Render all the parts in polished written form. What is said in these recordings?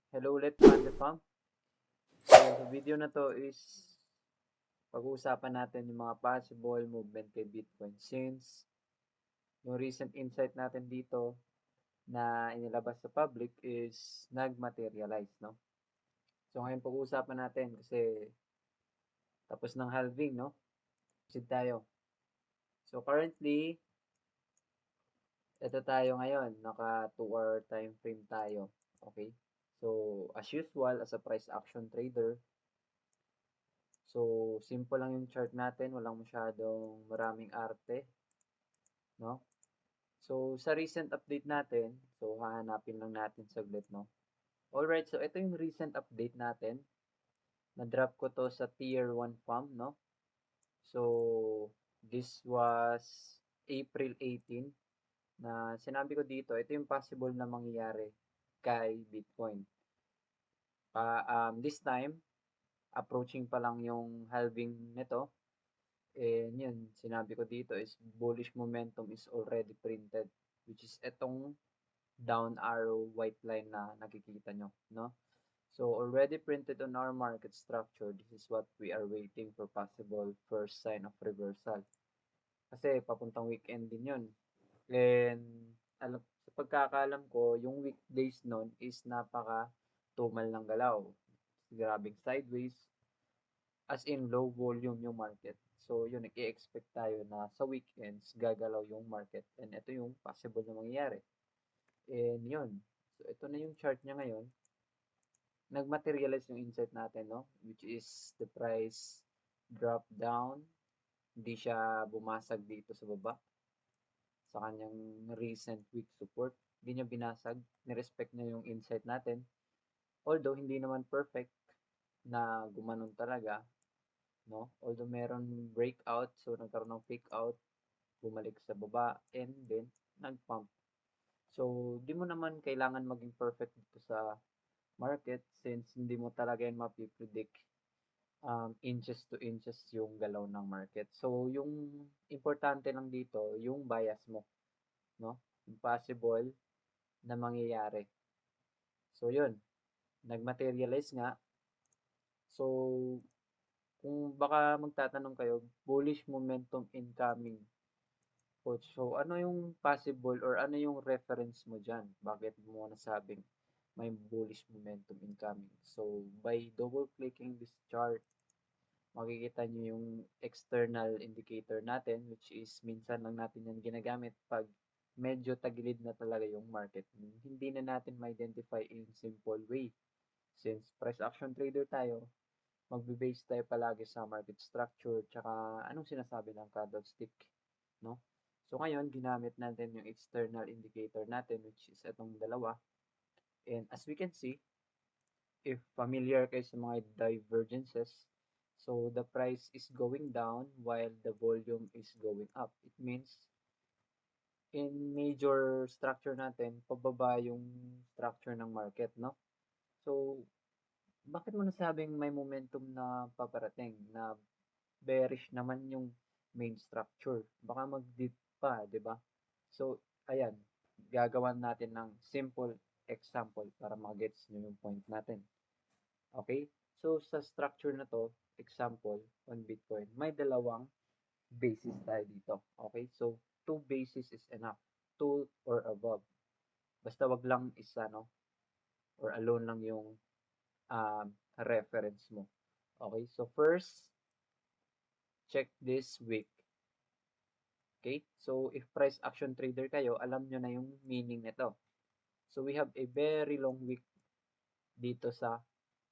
Hello ulit, Panda Fam. So, sa video na to is pag-uusapan natin yung mga possible movement kay Bitcoin since yung recent insight natin dito na inilabas sa public is nag-materialize, no? So, ngayon pag-uusapan natin kasi tapos ng halving, no? Proceed tayo. So, currently, ito tayo ngayon, naka 2-hour time frame tayo. Okay? So, as usual, as a price action trader, so, simple lang yung chart natin, walang masyadong maraming arte, no? So, sa recent update natin, so hahanapin lang natin saglit, no? Alright, so ito yung recent update natin. Na-drop ko to sa Tier 1 farm, no? So, this was April 18 na sinabi ko dito, ito yung possible na mangyayari kay Bitcoin. This time, approaching pa lang yung halving nito. And yun, sinabi ko dito is bullish momentum is already printed, which is itong down arrow white line na nakikita nyo, no? So already printed on our market structure, this is what we are waiting for possible first sign of reversal. Kasi papuntang weekend din yun. And sa pagkakaalam ko, yung weekdays nun is napaka tumal ng galaw. Grabing sideways, as in low volume yung market. So yun, nag-i-expect tayo na sa weekends gagalaw yung market and ito yung possible na mangyayari. And yun, so ito na yung chart niya ngayon. Nag-materialize yung insight natin, no? Which is the price drop down. Hindi siya bumasag dito sa baba sa kanyang recent week support. Hindi niya binasag. Nirespect niya yung insight natin. Although, hindi naman perfect na gumanon talaga, no? Although meron breakout, so nagkaroon ng fake out, bumalik sa baba, and then nag-pump. So, di mo naman kailangan maging perfect dito sa market since hindi mo talaga yan mapipredict inches to inches yung galaw ng market. So, yung importante lang dito, yung bias mo, no? Yung possible na mangyayari. So, yun. Nag-materialize nga. So, kung baka magtatanong kayo, bullish momentum incoming. Coach, so ano yung possible or ano yung reference mo dyan? Bakit mo nasabing may bullish momentum incoming? So, by double-clicking this chart, makikita nyo yung external indicator natin, which is minsan lang natin yan ginagamit pag medyo tagilid na talaga yung market. Hindi na natin ma-identify in simple way. Since price action trader tayo, magbe-base tayo palagi sa market structure, tsaka anong sinasabi ng candlestick, no? So ngayon, ginamit natin yung external indicator natin, which is itong dalawa. And as we can see, if familiar kayo sa mga divergences, so the price is going down while the volume is going up. It means in major structure natin, pababa yung structure ng market, no? So, bakit mo nasabing may momentum na paparating na bearish naman yung main structure? Baka mag-dip pa, di ba? So, ayan, gagawan natin ng simple example para magets nyo yung point natin. Okay? So, sa structure na to, example, on Bitcoin, may dalawang basis tayo dito. Okay? So, 2 basis is enough. 2 or above. Basta wag lang isa, no? Or alone lang yung um, reference mo. Okay? So, first, check this week. Okay? So, if price action trader kayo, alam nyo na yung meaning nito. So, we have a very long week dito sa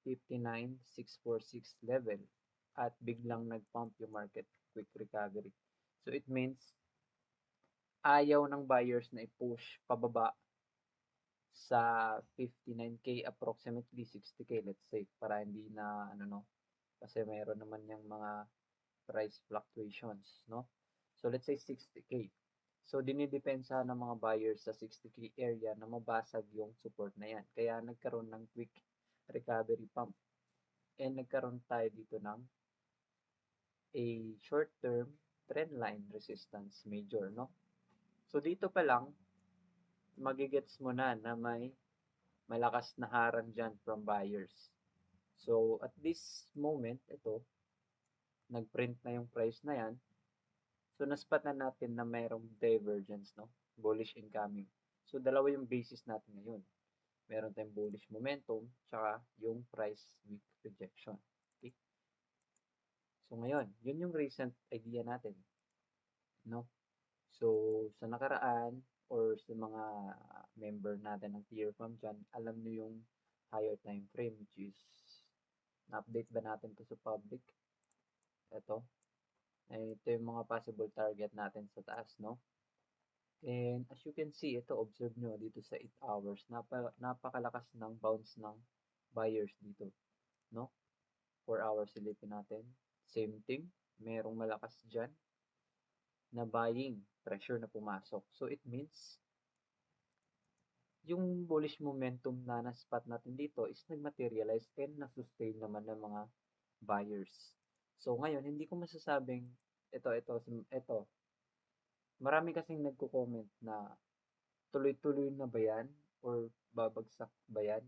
59,646 level at biglang nag-pump yung market, quick recovery. So it means ayaw ng buyers na i-push pababa sa 59K, approximately 60K, let's say, para hindi na ano, no, kasi mayroon naman yung mga price fluctuations, no? So let's say 60K. So dinidepensa ng mga buyers sa 60K area na mabasag yung support na yan. Kaya nagkaroon ng quick recovery pump. And nagkaroon tayo dito ng a short-term trend line resistance major, no? So dito pa lang, magigets mo na may malakas na harang dyan from buyers. So, at this moment, ito, nag-print na yung price na yan. So, naspat na natin na mayroong divergence, no? Bullish incoming. So, dalawa yung basis natin ngayon. Meron tayong bullish momentum, tsaka yung price weak rejection. Okay? So, ngayon, yun yung recent idea natin, no? So, sa nakaraan, or sa mga member natin ng tier farm dyan, alam nyo yung higher time frame, which is, na-update ba natin to sa public? Ito. Ito yung mga possible target natin sa taas, no? And as you can see, ito, observe nyo dito sa 8 hours, napakalakas ng bounce ng buyers dito, no? 4 hours silipin natin. Same thing, merong malakas dyan na buying pressure na pumasok. So it means, yung bullish momentum na na-spot natin dito is nag-materialize and na-sustain naman ng mga buyers. So ngayon, hindi ko masasabing ito. Marami kasing nagko-comment na tuloy-tuloy na ba yan or babagsak ba yan?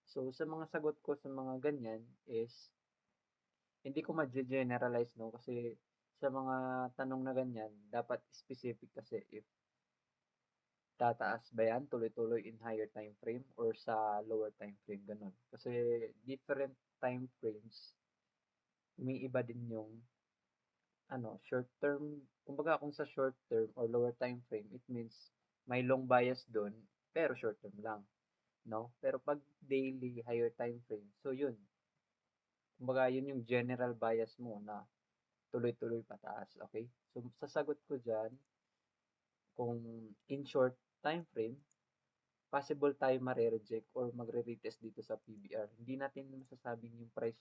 So sa mga sagot ko sa mga ganyan is hindi ko ma-generalize, no, kasi sa mga tanong na ganyan dapat specific kasi if tataas ba yan tuloy-tuloy in higher time frame or sa lower time frame, ganun. Kasi different time frames, umiiba din yung short term. Kumbaga kung sa short term or lower time frame, it means may long bias doon pero short term lang, no? Pero pag daily higher time frame, so yun. Kumbaga yun yung general bias mo na tuloy-tuloy pataas, okay? So sasagot ko diyan, kung in short time frame, possible tayo mare-reject or magre-retest dito sa PBR. Hindi natin masasabing yung price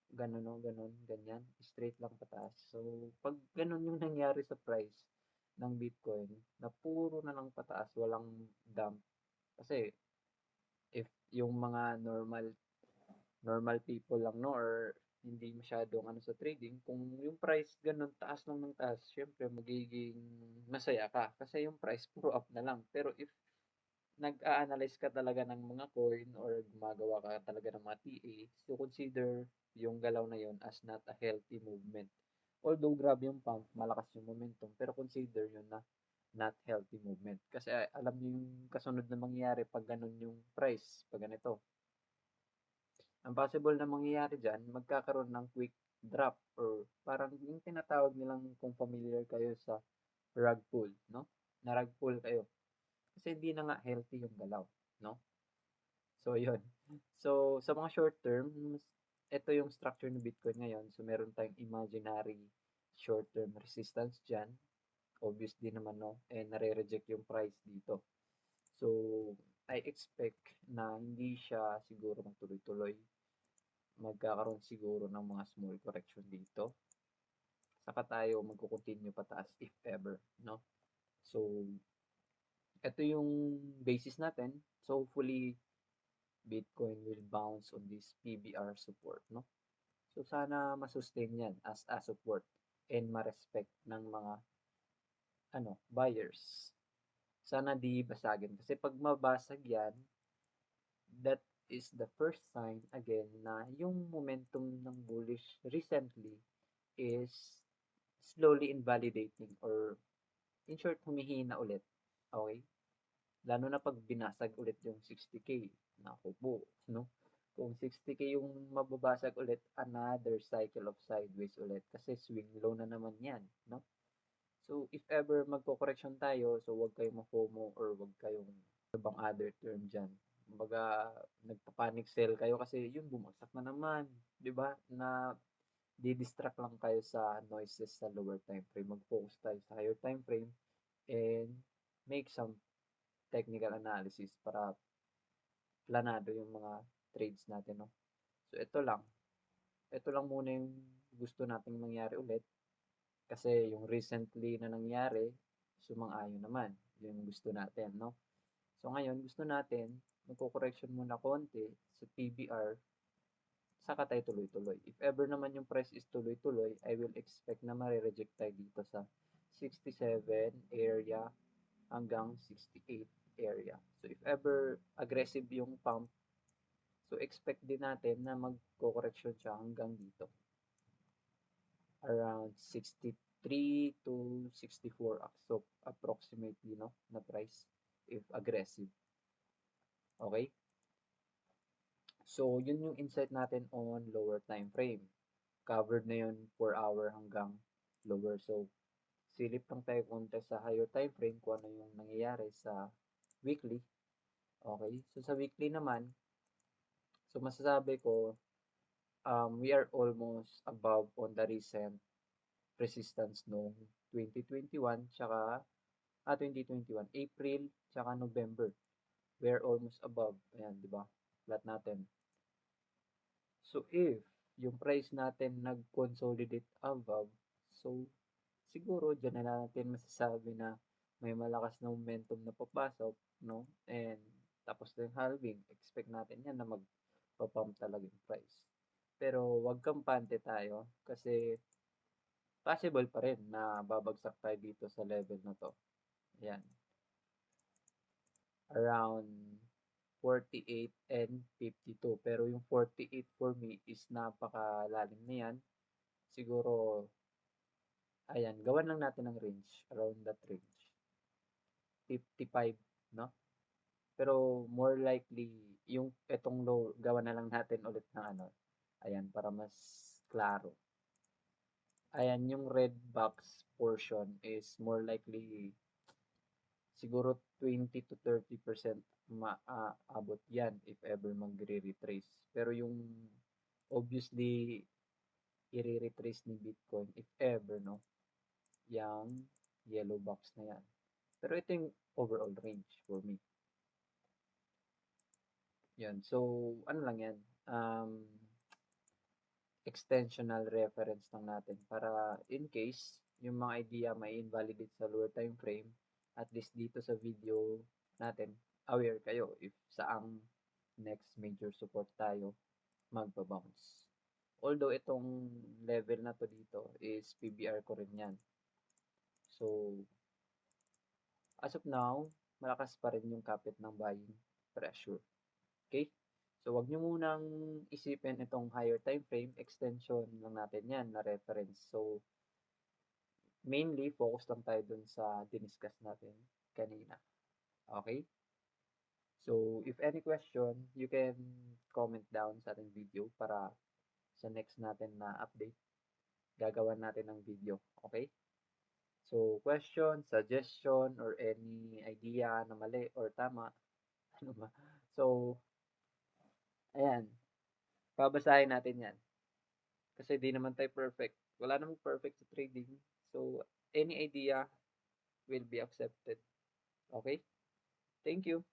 ganun, no, ganun, ganyan, straight lang pataas. So, pag ganun yung nangyari sa price ng Bitcoin, na puro na lang pataas, walang dump. Kasi, if yung mga normal people lang, no, or hindi masyadong sa trading, kung yung price ganun, taas lang ng taas, syempre magiging masaya ka. Kasi yung price puro up na lang. Pero if nag-a-analyze ka talaga ng mga coin or gumagawa ka talaga ng mga TA, so consider yung galaw na yon as not a healthy movement. Although grabe yung pump, malakas yung momentum, pero consider yun na not healthy movement. Kasi alam niyo yung kasunod na mangyayari pag ganun yung price, pag ganito. Ang possible na mangyayari dyan, magkakaroon ng quick drop or parang yung tinatawag nilang kung familiar kayo sa rug pull, no? Na rug pull kayo. Kasi hindi na nga healthy yung galaw, no? So, yun. So, sa mga short term, ito yung structure ng Bitcoin ngayon. So, meron tayong imaginary short term resistance dyan. Obvious din naman, no? And nare-reject yung price dito. So, I expect na hindi siya siguro magtuloy-tuloy. Magkakaroon siguro ng mga small correction dito. Saka tayo magkukontinue pataas if ever, no? So, ito yung basis natin. So, hopefully, Bitcoin will bounce on this PBR support, no? So, sana masustain yan as a support and ma-respect ng mga buyers. Sana di basagin. Kasi pag mabasag yan, that is the first sign again na yung momentum ng bullish recently is slowly invalidating or in short, humihina ulit. Okay? Lalo na pag binasag ulit yung 60K. Naku po, no? Kung 60K yung mababasag ulit, another cycle of sideways ulit. Kasi swing low na naman yan, no? So, if ever magko-correction tayo, so wag kayong ma-FOMO or wag kayong bang other term dyan. Kumbaga, nagpa-panic sell kayo kasi yun, bumagsak na naman. 'Di ba? Na di-distract lang kayo sa noises sa lower time frame. Mag-focus tayo sa higher time frame and make some technical analysis para planado yung mga trades natin, no? So, ito lang. Ito lang muna yung gusto nating mangyari ulit. Kasi yung recently na nangyari, sumang-ayon naman. Yung gusto natin, no? So, ngayon, gusto natin, magko-correction muna konti sa PBR, saka tayo tuloy-tuloy. If ever naman yung price is tuloy-tuloy, I will expect na mare-reject tayo dito sa 67 area hanggang 68. area. So, if ever aggressive yung pump, so expect din natin na magko-correction siya hanggang dito. Around 63 to 64 so approximately, no, na price if aggressive. Okay? So, yun yung insight natin on lower time frame. Covered na yun 4 hour hanggang lower. So, silip lang tayo konti sa higher time frame kung ano yung nangyayari sa weekly. Okay? So, sa weekly naman, so masasabi ko, we are almost above on the recent resistance noong 2021 tsaka 2021 April tsaka November. We are almost above. Ayan, di ba? Flat natin. So, if yung price natin nag-consolidate above, so siguro dyan na natin masasabi na may malakas na momentum na papasok, no? And tapos na yung halving, expect natin yan na magpa-pump talaga yung price. Pero wag kampante tayo kasi possible pa rin na babagsak tayo dito sa level na to. Ayan. Around 48 and 52. Pero yung 48 for me is napakalalim na yan. Siguro, ayan, gawan lang natin ng range. Around that range. 55, no? Pero more likely, yung etong low, gawan na lang natin ulit ng ano. Ayan, para mas klaro. Ayan, yung red box portion is more likely siguro 20 to 30% maabot yan if ever magre-retrace. Pero yung obviously i-retrace ni Bitcoin if ever, no? Yung yellow box na yan. Pero ito yung overall range for me. Yan. So, ano lang yan? Extensional reference lang natin para in case yung mga idea may invalidate sa lower time frame, at least dito sa video natin, aware kayo if saang next major support tayo magbabounce. Although itong level na to dito is PBR ko rin yan. So, as of now, malakas pa rin yung kapit ng buying pressure. Okay? So, wag nyo munang isipin itong higher time frame, extension lang natin yan na reference. So, mainly, focus lang tayo dun sa diniscuss natin kanina. Okay? So, if any question, you can comment down sa ating video para sa next natin na update, gagawan natin ng video. Okay? So, question, suggestion, or any idea na mali or tama, ano ba? So, ayan, babasahin natin yan. Kasi di naman tayo perfect. Wala namang perfect sa trading. So, any idea will be accepted. Okay? Thank you.